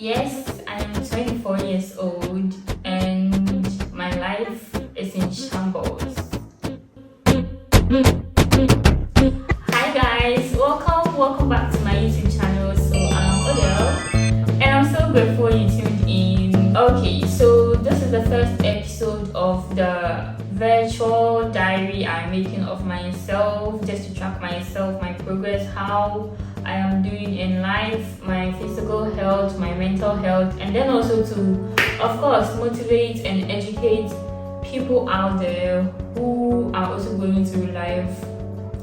Yes, I am 24 years old and my life is in shambles. Hi guys, welcome back to my YouTube channel. So I'm Odell and I'm so grateful you tuned in. Okay, so this is the first episode of the virtual diary I'm making of myself, just to track myself, my progress, how I am doing in life, my physical health, my mental health, and then also to, of course, motivate and educate people out there who are also going through life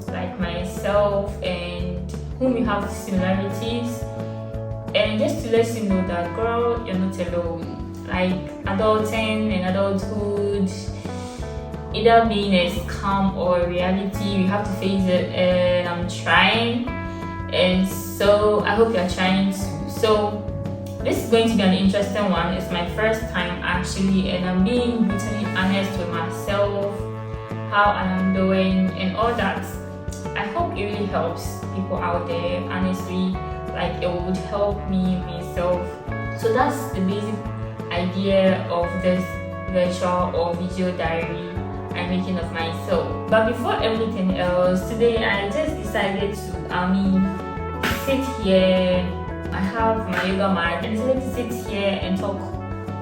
like myself and whom we have similarities, and just to let you know that, girl, you're not alone. Like adulting and adulthood, either being a scam or a reality, you have to face it, and I'm trying. And so I hope you're trying to. So this is going to be an interesting one. It's my first time actually, and I'm being brutally honest with myself, how I am doing and all that. I hope it really helps people out there. Honestly, like it would help me myself. So that's the basic idea of this virtual or video diary I'm making of myself. But before everything else, today I just decided to sit here. I have my yoga mat and decided to sit here and talk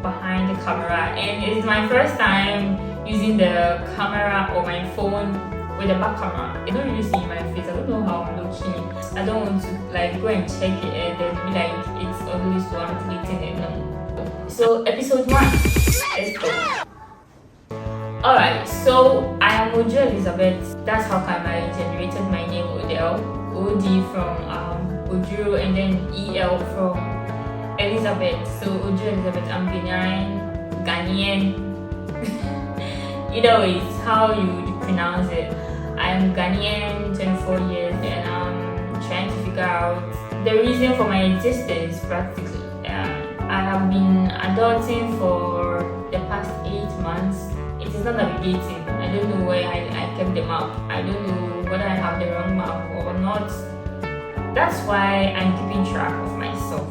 behind the camera, and it's my first time using the camera or my phone with a back camera. I don't really see my face. I don't know how I'm looking. I don't want to like go and check it and then be like it's ugly, so I'm deleting it. No. So episode 1, let's go. Alright, so I am Ojo Elizabeth. That's how come I generated my name Odell. OD from Ojo and then EL from Elizabeth. So Ojo Elizabeth, I'm Ghanaian. Either way, it's how you would pronounce it. I'm Ghanaian, 24 years, and I'm trying to figure out the reason for my existence practically. I have been adulting for the past 8 months. It is not navigating. I don't know where I kept the map. I don't know whether I have the wrong map or not. That's why I'm keeping track of myself,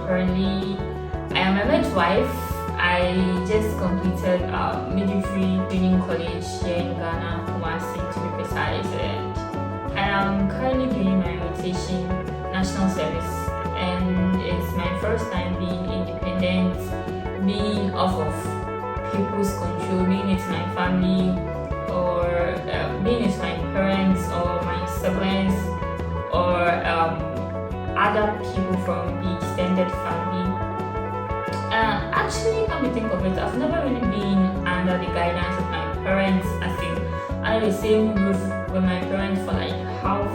Currently, I am a midwife. I just completed midwifery training college here in Ghana, Kumasi to be precise, and I'm currently doing my rotation national service, and it's my first time being independent, being off of people's control, being it my family or being it my parents or my siblings or other people from the extended family. Actually, come to think of it, I've never really been under the guidance of my parents, as in under the same roof with my parents for like half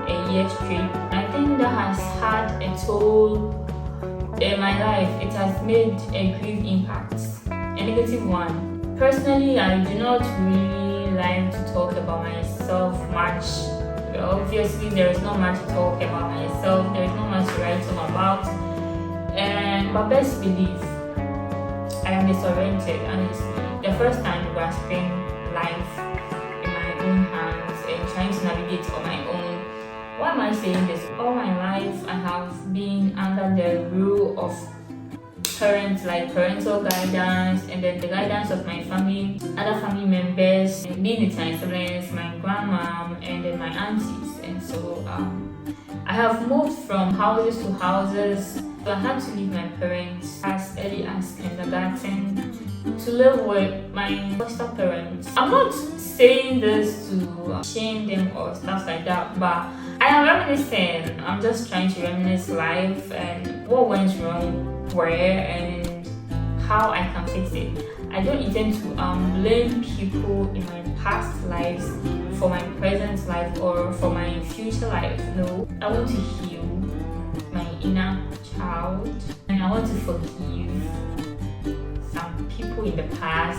a year straight. I think that has had a toll in my life. It has made a grave impact, a negative one. Personally, I do not really like to talk about myself much. Well, obviously, there is not much to talk about myself. There is not much to write home about. But best believe, I am disoriented, honestly. The first time grasping life in my own hands and trying to navigate on my own. Why am I saying this? All my life, I have been under the rule of parents, like parental guidance, and then the guidance of my family, other family members, and being with my siblings, my grandma, and then my aunties. And so I have moved from houses to houses. So I had to leave my parents as early as kindergarten to live with my foster parents. I'm not saying this to shame them or stuff like that, but I am reminiscing. I'm just trying to reminisce life and what went wrong where and how I can fix it. I don't intend to blame people in my past lives for my present life or for my future life. No, I want to heal my inner child, and I want to forgive some people in the past.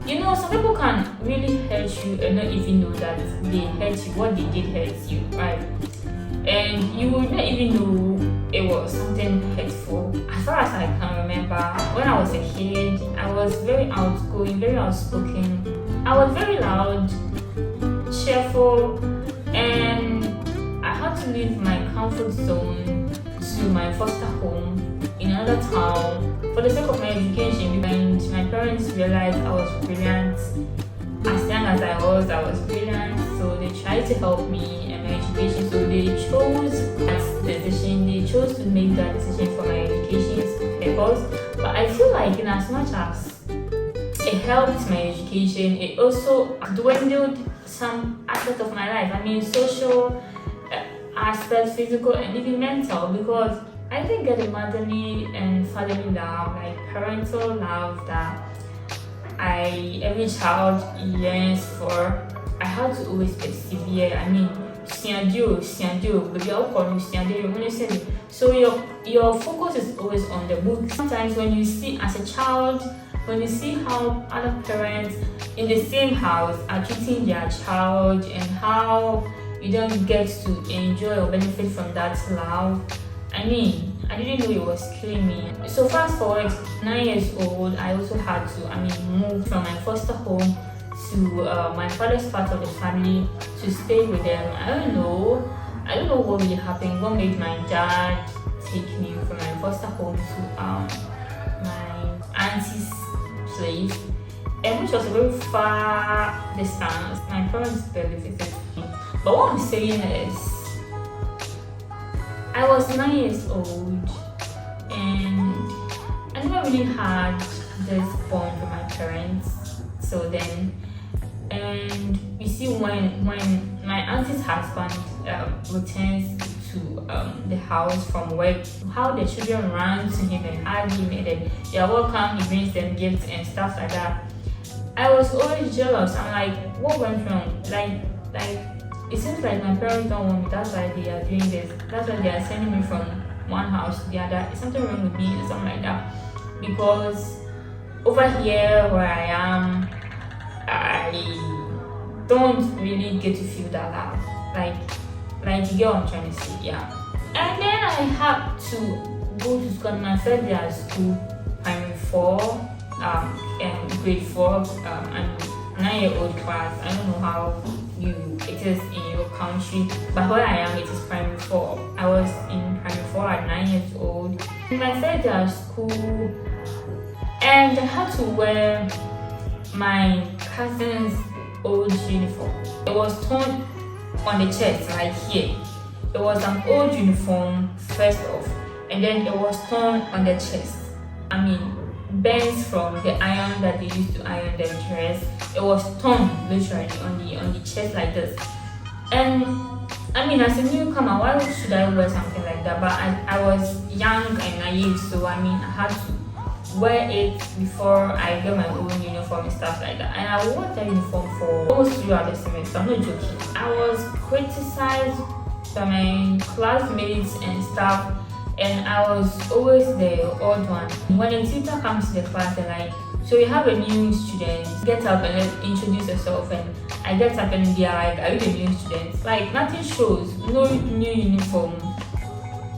Some people can really hurt you and not even know that they hurt you. What they did hurt you, right? And you would not even know it was something hurtful. As far as I can remember, when I was a kid, I was very outgoing, very outspoken. I was very loud, cheerful, and I had to leave my comfort zone to my foster town for the sake of my education, and my parents realized I was brilliant. As young as I was brilliant, so they tried to help me in my education. So they chose that decision. They chose to make that decision for my education purpose. But I feel like, in as much as it helped my education, it also dwindled some aspects of my life. I mean, social aspects, physical, and even mental, because I didn't get the motherly and fatherly love, like parental love that every child yearns for. I had to always persevere. I mean, baby, I'll call you siadio. So your focus is always on the book. Sometimes when you see as a child, when you see how other parents in the same house are treating their child and how you don't get to enjoy or benefit from that love, I mean, I didn't know it was killing me. So fast forward 9 years old, I also had to, move from my foster home to my father's part of the family to stay with them. I don't know what really happened. What made my dad take me from my foster home to my auntie's place, and which was a very far distance. My parents barely visited me. But what I'm saying is, I was 9 years old and I never really had this bond with my parents. So then, and you see, when my auntie's husband returns to the house from work, how the children run to him and hug him, and then you're welcome, he brings them gifts and stuff like that. I was always jealous. I'm like, what went wrong? Like it seems like my parents don't want me, that's why they are doing this. That's why they are sending me from one house to the other. Is something wrong with me and something like that? Because over here where I am, I don't really get to feel that love. Like you get what I'm trying to say, yeah. And then I had to go to school. My first day at school, primary 4, and grade 4, and 9-year-old class. I don't know how it is in your country, but where I am, it is primary 4. I was in primary 4 at 9 years old. In my first day at school, and I had to wear my cousin's old uniform. It was torn on the chest, like here. It was an old uniform first off, and then it was torn on the chest. Bent from the iron that they used to iron the dress. It was torn literally on the chest like this. And as a newcomer, why should I wear something like that? But I was young and naive, so I had to wear it before I get my own uniform and stuff like that. And I wore that uniform for almost throughout the semester. I'm not joking. I was criticized by my classmates and stuff, and I was always the odd one. When a tutor comes to the class, they're like, so you have a new student, get up and introduce yourself. And I get up and they're like, are you the new student? Like, nothing shows, no new uniform,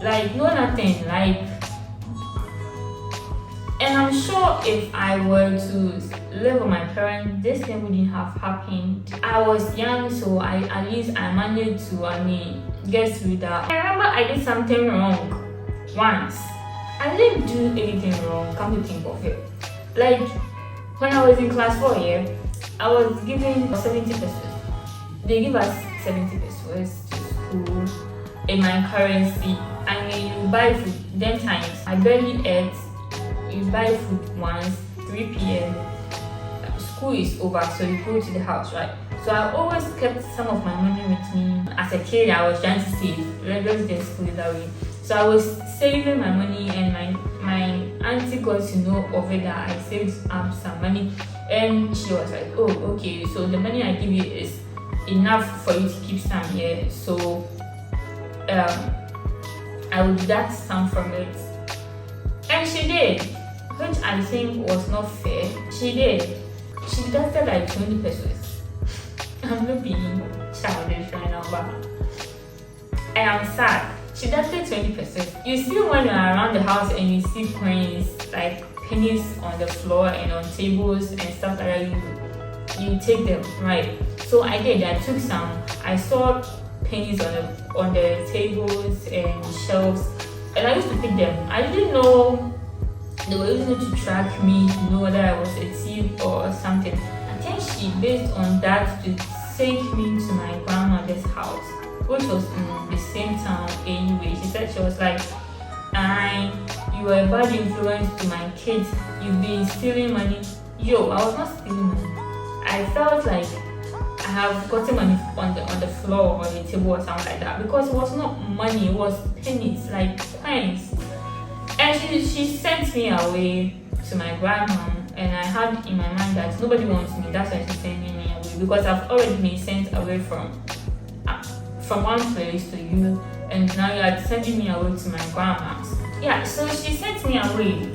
like no nothing, like. And I'm sure if I were to live with my parents, this thing wouldn't have happened. I was young, so at least I managed to get through that. I remember I did something wrong once. I didn't do anything wrong, come to think of it. Like, when I was in class 4 here, I was given 70 pesos. They give us 70 pesos to school in my currency. You buy food, then times. I barely ate. You buy food once, 3 p.m. School is over, so you go to the house, right? So I always kept some of my money with me. As a kid, I was trying to save. Let's just put it that way. So I was saving my money, and my auntie got to know of it that I saved up some money, and she was like, oh, okay, so the money I give you is enough for you to keep some here. So I would deduct some from it. And she did, which I think was not fair. She did. She deducted like 20 pesos. I'm not being childish right now, but I am sad. She deducted 20 pesos. You see, when you're around the house and you see coins, like pennies on the floor and on tables and stuff like that, you take them, right? So I did. I took some. I saw pennies on the tables and shelves, and I used to pick them. I didn't know They were using it to track me to know whether I was a thief or something. I think she based on that to take me to my grandmother's house, which was in the same town anyway. She said, she was like, you are a bad influence to my kids. You've been stealing money. Yo, I was not stealing money. I felt like I have gotten money on the floor or the table or something like that, because it was not money, it was pennies, like coins. And she sent me away to my grandma, and I had in my mind that nobody wants me. That's why she's sending me away, because I've already been sent away from one place to you, and now you are sending me away to my grandma's. Yeah, so she sent me away.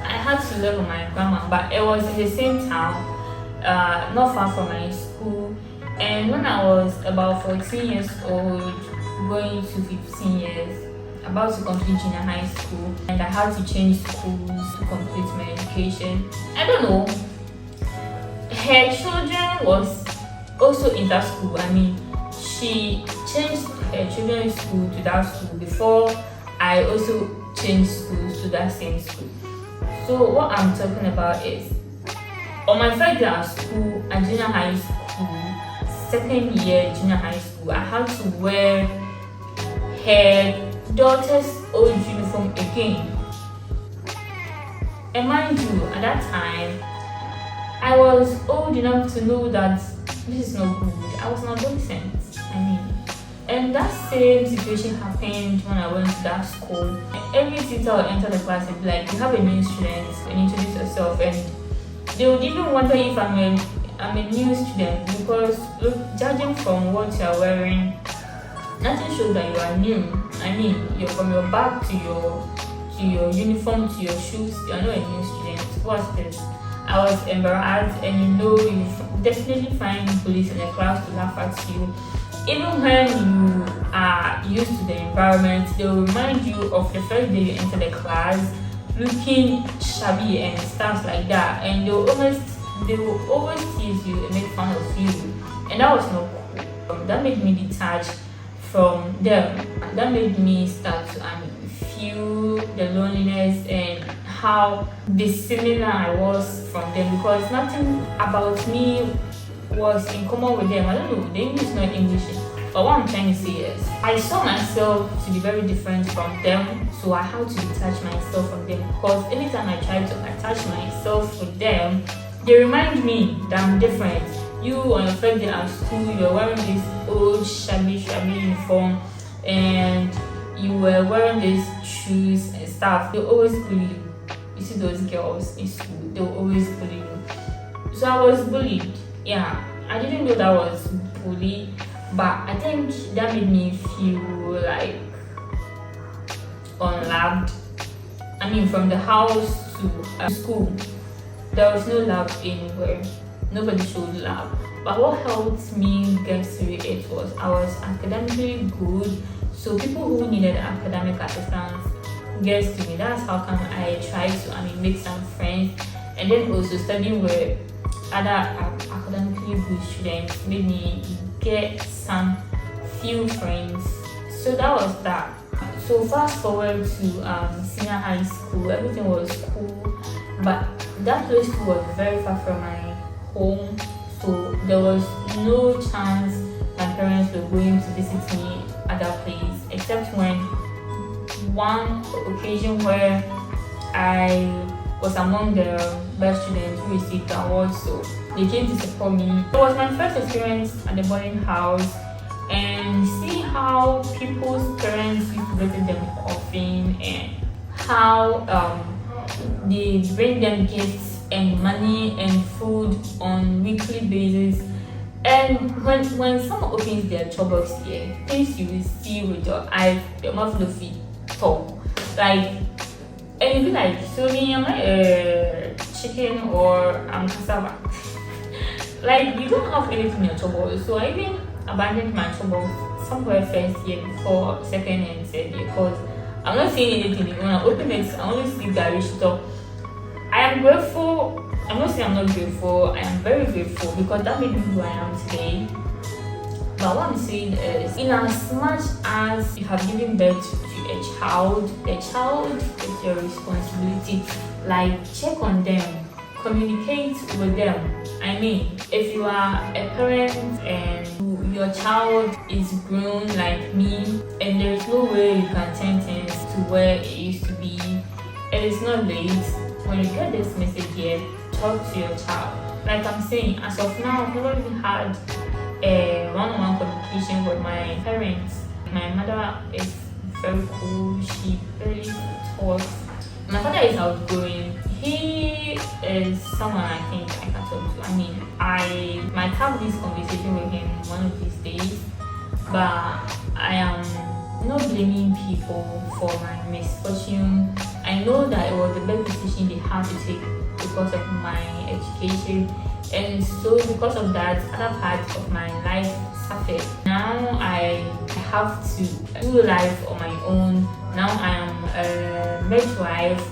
I had to live with my grandma, but it was in the same town, not far from my school. And when I was about 14 years old, going to 15 years, about to complete junior high school, and I had to change schools to complete my education. I don't know. Her children was also in that school. I mean, she changed her children's school to that school before I also changed schools to that same school. So what I'm talking about is, on my first day at school, at junior high school, second year junior high school, I had to wear her daughter's old uniform again. And mind you, at that time, I was old enough to know that this is not good. I was an adolescent. And that same situation happened when I went to that school. And every teacher would enter the class and be like, you have a new student, and introduce yourself. And they would even wonder if I'm a new student, because look, judging from what you are wearing, nothing shows that you are new. I mean, you're from your bag to your uniform to your shoes, you are not a new student. What's this? I was embarrassed, and you definitely find bullies in the class to laugh at you. Even when you are used to the environment, they will remind you of the first day you enter the class, looking shabby and stuff like that, and they will always tease you and make fun of you, and that was not cool. That made me detached from them. That made me start to feel the loneliness and how dissimilar I was from them, because nothing about me was in common with them. I don't know, the English is not English. But what I'm trying to say is, I saw myself to be very different from them, so I had to detach myself from them, because anytime I try to attach myself with them, they remind me that I'm different. You on your first day at school, you're wearing this old shabby uniform, and you were wearing these shoes and stuff. They always bully you. You see those girls in school, they will always bully you. So I was bullied. Yeah, I didn't know that was bully, but I think that made me feel like unloved. I mean, from the house to school, there was no love anywhere. Nobody showed love. But what helped me get through it was I was academically good, so people who needed academic assistance gets to me. That's how come I tried to make some friends, and then also studying with other academically good students made me get some few friends. So that was that. So fast forward to senior high school, everything was cool, but that place school was very far from my home, so there was no chance my parents were going to visit me at that place, except when one occasion where I was among the best students who received the award, so they came to support me. It was my first experience at the boarding house, and see how people's parents used to visit them often, and how they bring them gifts and money and food on weekly basis. And when someone opens their box here, things you will see with your eyes, your mouth will feel talk. Like, and you'll be like, so me, am I a chicken or I'm cassava? Like, you don't have anything in your box. So I even abandoned my box somewhere first year before second and third year, because I'm not seeing anything. When I open it, I only see garbage stuff. I am grateful. I'm not saying I'm not grateful. I am very grateful, because that made me who I am today. But what I'm saying is, in as much as you have given birth to a child is your responsibility. Like, check on them, communicate with them. I mean, if you are a parent and your child is grown like me, and there's no way you can turn things to where it used to be, it is not late. When you get this message here, talk to your child. Like I'm saying, as of now, I've never even had a one-on-one communication with my parents. My mother is very cool. She barely talks. My father is outgoing. He is someone I think I can talk to. I mean, I might have this conversation with him one of these days, but I am not blaming people for my misfortune. I know that it was the best decision they had to take because of my education, and so because of that, other parts of my life suffered. Now I have to do life on my own. Now I am a midwife,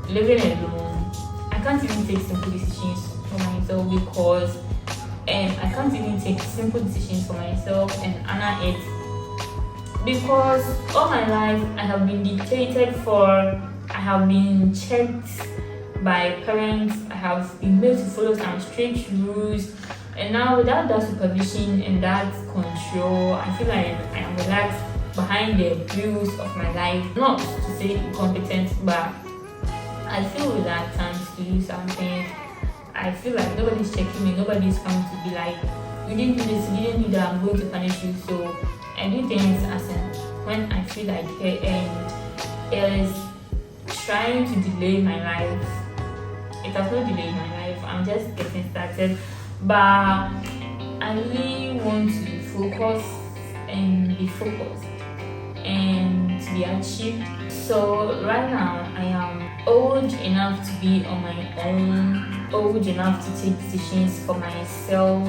living alone. I can't even take simple decisions for myself because I can't even take simple decisions for myself and honor it, because all my life I have been dictated for. I have been checked by parents. I have been made to follow some strict rules, and now without that supervision and that control, I feel like I am relaxed behind the wheels of my life. Not to say incompetent, but I feel reluctant to do something. I feel like nobody's checking me, nobody's coming to be like, you didn't do this, you didn't do that, I'm going to punish you. So I do things as in when I feel like it, and it is trying to delay my life. It has not delayed my life, I'm just getting started. But I really want to focus and be focused and to be achieved. So right now I am old enough to be on my own, old enough to take decisions for myself,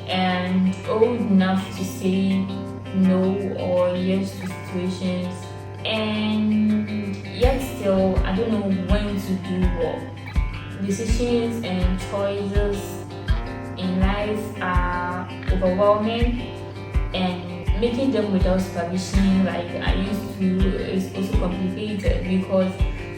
and old enough to say no or yes to situations. And yet still I don't know when to do what. Decisions and choices in life are overwhelming, and making them without supervision like I used to is also complicated, because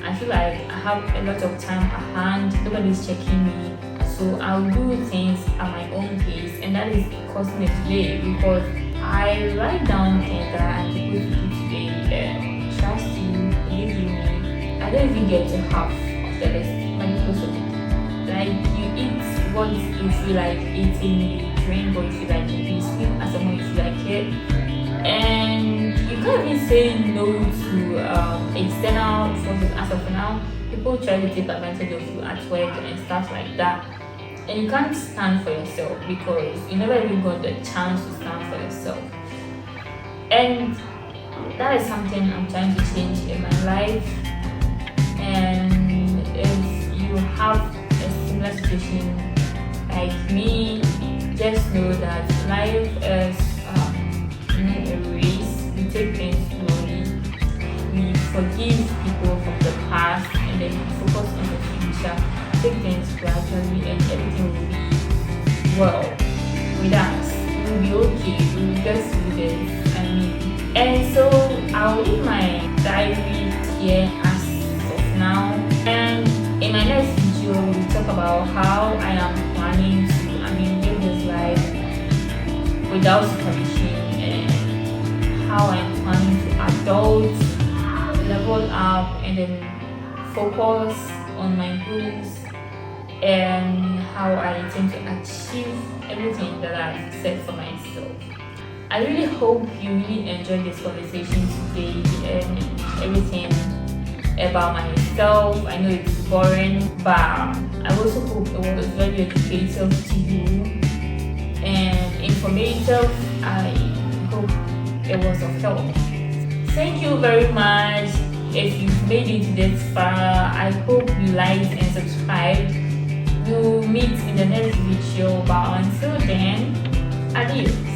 I feel like I have a lot of time at hand, nobody's checking me, so I'll do things at my own pace, and that is causing a delay because I write down things that I'm supposed to do today. Trust you, believe you me, I don't even get to half of the list because of it. Like, you eat what you feel like eating, you drink what you feel like drinking, you sleep as someone you feel like it, and you can't even say no to external forces. As of now, people try to take advantage of you at work and stuff like that, and you can't stand for yourself because you never even got the chance to stand for yourself. And that is something I'm trying to change in my life. And if you have a similar situation like me, just know that life is not a race. We take things slowly, we forgive people from the past, and then we focus on the future. Take things gradually, and everything will be well with us. We'll be okay. We'll get through this. I mean, and so I'll leave my diary here as of now, and in my next video we'll talk about how I am planning to live this life without supervision, and how I'm planning to adult, level up, and then focus on my goals, and how I intend to achieve everything that I've set for myself. I really hope you really enjoyed this conversation today and everything about myself. I know it's boring, but I also hope it was very educative to you and informative. I hope it was of help. Thank you very much. If you've made it this far, I hope you liked and subscribed. We'll meet in the next video, but until then, adios.